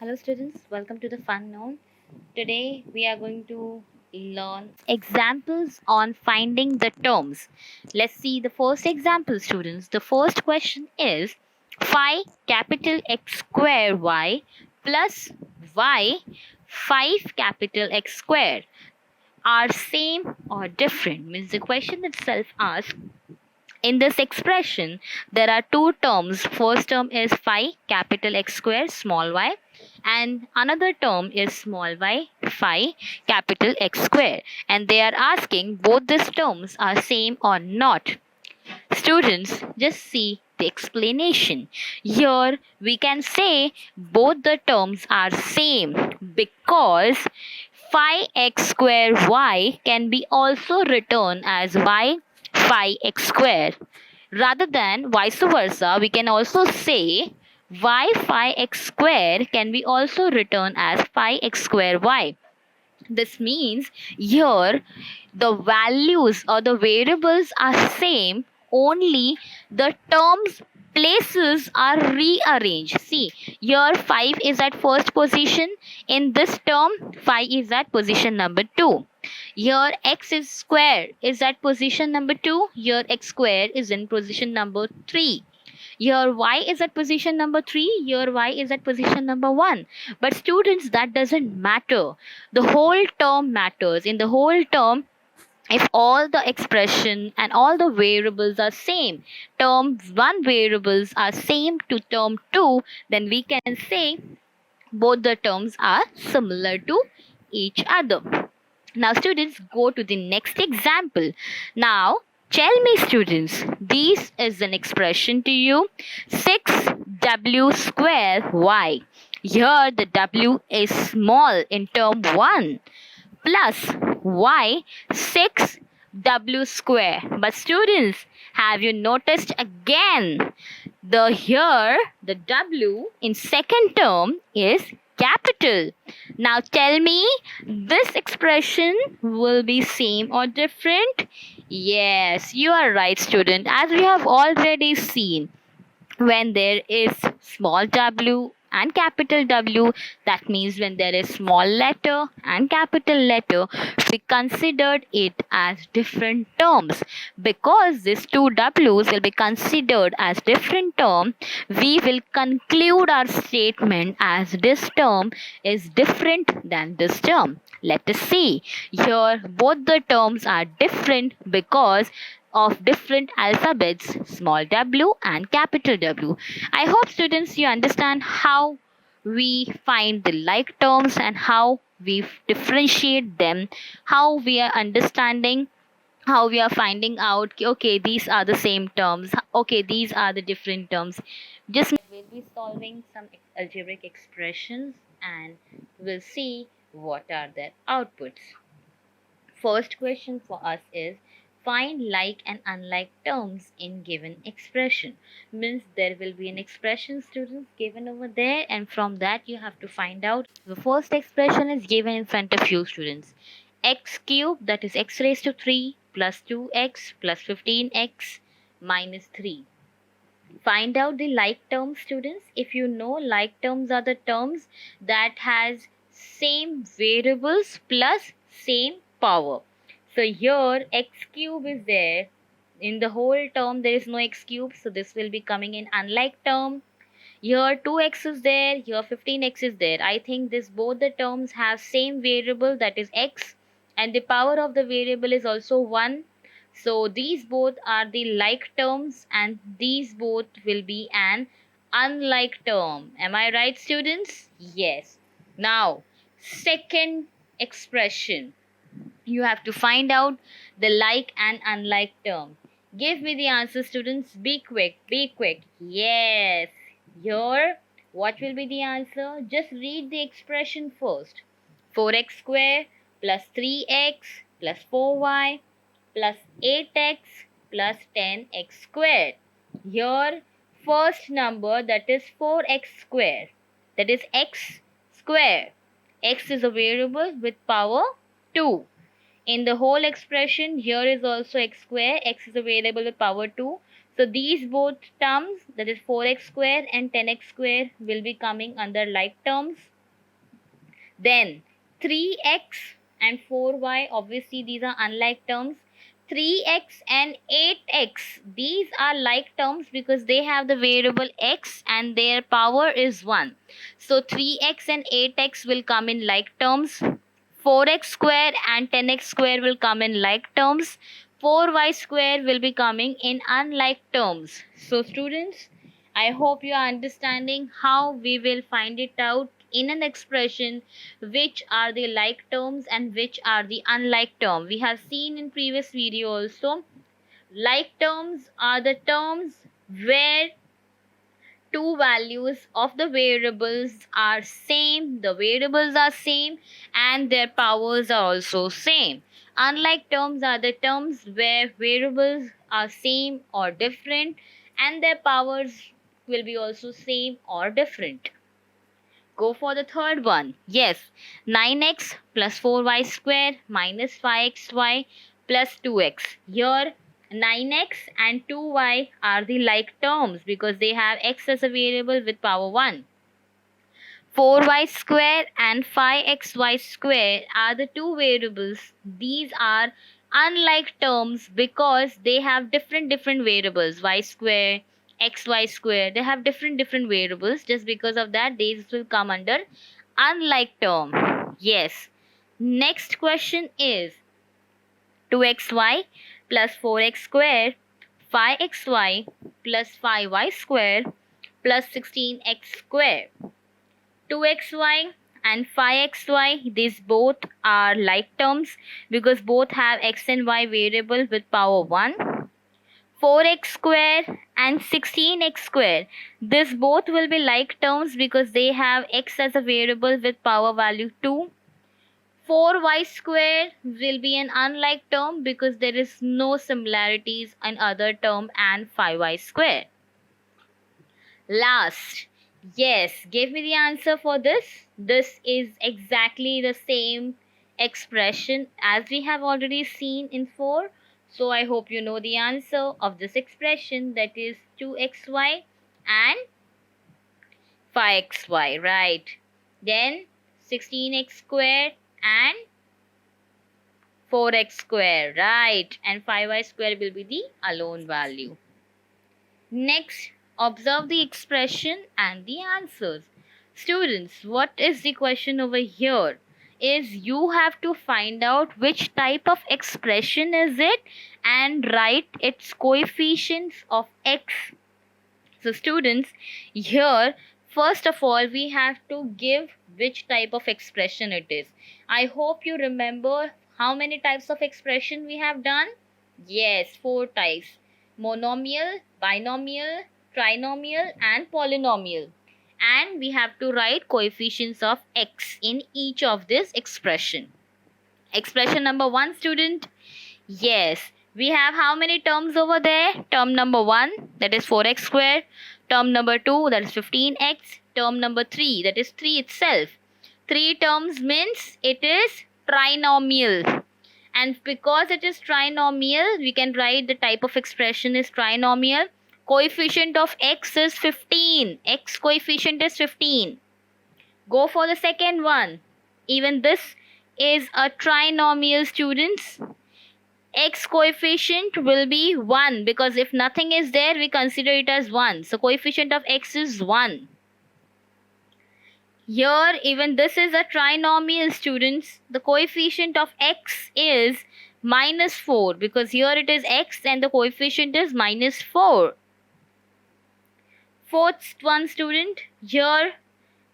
Hello students, welcome to the Fun Known. Today we are going to learn examples on finding the terms. Let's see the first example students. The first question is phi capital X square y plus y 5 capital X square are same or different. Means the question itself asks in this expression, there are two terms. First term is phi capital X square small y, and another term is small y phi capital X square. And they are asking both these terms are same or not. Students, just see the explanation. Here we can say both the terms are same because phi x square y can be also written as y phi x square. Rather than vice versa, we can also say y phi x square can be also written as phi x square y. This means here the values or the variables are same, only the terms places are rearranged. See, here 5 is at first position. In this term, 5 is at position number 2. Here x is square is at position number 2. Here x square is in position number 3. Here y is at position number 3, here y is at position number 1. But students, that doesn't matter. The whole term matters. In the whole term, if all the expression and all the variables are same, term 1 variables are same to term 2, then we can say both the terms are similar to each other. Now, students, go to the next example. Now, tell me, students, this is an expression to you 6w square y. Here, the w is small in term 1 plus y 6w square. But, students, have you noticed again the here the w in second term is capital. Now tell me, this expression will be same or different? Yes, you are right, student. As we have already seen, when there is small w and capital W, that means when there is small letter and capital letter, we considered it as different terms. Because these two W's will be considered as different term, we will conclude our statement as this term is different than this term. Let us see. Here both the terms are different because of different alphabets, small w and capital W. I hope students you understand how we find the like terms and how we differentiate them, how we are understanding, how we are finding out okay, these are the same terms, okay, these are the different terms. Just we'll be solving some algebraic expressions and we'll see what are their outputs. First question for us is find like and unlike terms in given expression. Means there will be an expression, students, given over there, and from that you have to find out. The first expression is given in front of you, students. X cube, that is x raised to 3 plus 2x plus 15x minus 3. Find out the like terms, students. If you know, like terms are the terms that has same variables plus same power. So here x cube is there. In the whole term there is no x cube, so this will be coming in unlike term. Here 2x is there, here 15x is there. I think this both the terms have same variable, that is x, and the power of the variable is also 1. So these both are the like terms and these both will be an unlike term. Am I right, students? Yes. Now, second expression. You have to find out the like and unlike term. Give me the answer, students. Be quick, be quick. Yes. Here, what will be the answer? Just read the expression first. 4x square plus 3x plus 4y plus 8x plus 10x squared. Here, first number, that is 4x square. That is x square. X is a variable with power 2. In the whole expression, here is also x square. X is a variable with power 2. So these both terms, that is 4x square and 10x square, will be coming under like terms. Then 3x and 4y, obviously these are unlike terms. 3x and 8x, these are like terms because they have the variable x and their power is 1. So 3x and 8x will come in like terms. 4x square and 10x square will come in like terms. 4y square will be coming in unlike terms. So students, I hope you are understanding how we will find it out in an expression which are the like terms and which are the unlike term. We have seen in previous video also, like terms are the terms where two values of the variables are same, the variables are same and their powers are also same. Unlike terms are the terms where variables are same or different and their powers will be also same or different. Go for the third one. Yes, 9x plus 4y square minus 5xy plus 2x. Here 9x and 2y are the like terms because they have x as a variable with power 1. 4y square and 5xy square are the two variables. These are unlike terms because they have different variables. Y square, xy square, they have different variables. Just because of that, these will come under unlike term. Yes. Next question is 2xy plus 4x square, 5xy plus 5y square plus 16x square. 2xy and 5xy, these both are like terms because both have x and y variable with power 1. 4x square and 16x square, this both will be like terms because they have x as a variable with power value 2. 4y square will be an unlike term because there is no similarities in other term and 5y square. Last, yes, give me the answer for this. This is exactly the same expression as we have already seen in 4. So I hope you know the answer of this expression, that is 2xy and 5xy, right? Then 16x square and 4x square, right? And 5y square will be the alone value. Next, observe the expression and the answers. Students, what is the question over here? Is you have to find out which type of expression is it and write its coefficients of x. So students, here first of all we have to give which type of expression it is. I hope you remember how many types of expression we have done. Yes, 4 types: monomial, binomial, trinomial and polynomial. And we have to write coefficients of x in each of this expression. Expression number 1, student. Yes, we have how many terms over there? Term number 1, that is 4x square. Term number 2, that is 15x. Term number 3, that is 3 itself. 3 terms means it is trinomial. And because it is trinomial, we can write the type of expression is trinomial. Coefficient of x is 15. X coefficient is 15. Go for the second one. Even this is a trinomial, students. X coefficient will be 1 because if nothing is there, we consider it as 1. So coefficient of x is 1. Here, even this is a trinomial, students. The coefficient of x is minus 4 because here it is x and the coefficient is minus 4. Fourth one, student. Here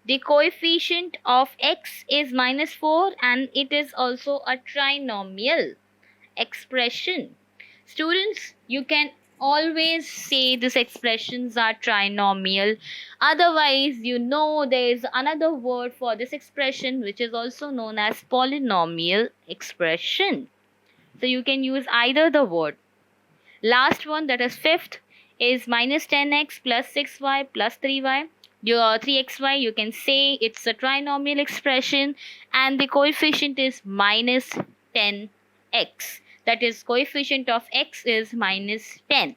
the coefficient of x is minus 4 and it is also a trinomial expression. Students, you can always say these expressions are trinomial. Otherwise, you know there is another word for this expression which is also known as polynomial expression. So you can use either the word. Last one, that is fifth, is minus 10x plus 6y plus 3y. Your 3xy, you can say it's a trinomial expression and the coefficient is minus 10x. That is, coefficient of x is minus 10.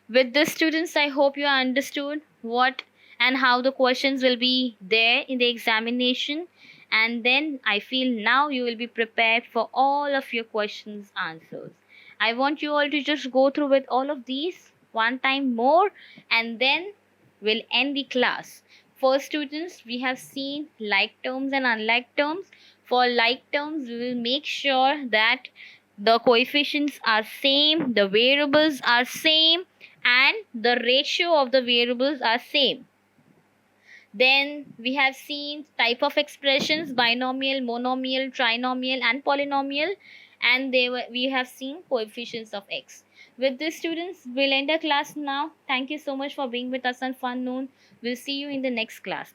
With this, students, I hope you understood what and how the questions will be there in the examination. And then I feel now you will be prepared for all of your questions answers. I want you all to just go through with all of these one time more, and then we'll end the class. For students, we have seen like terms and unlike terms. For like terms, we will make sure that the coefficients are same, the variables are same, and the ratio of the variables are same. Then we have seen type of expressions: binomial, monomial, trinomial, and polynomial. And we have seen coefficients of x. With this, students, we'll end our class now. Thank you so much for being with us on Fun Noon. We'll see you in the next class.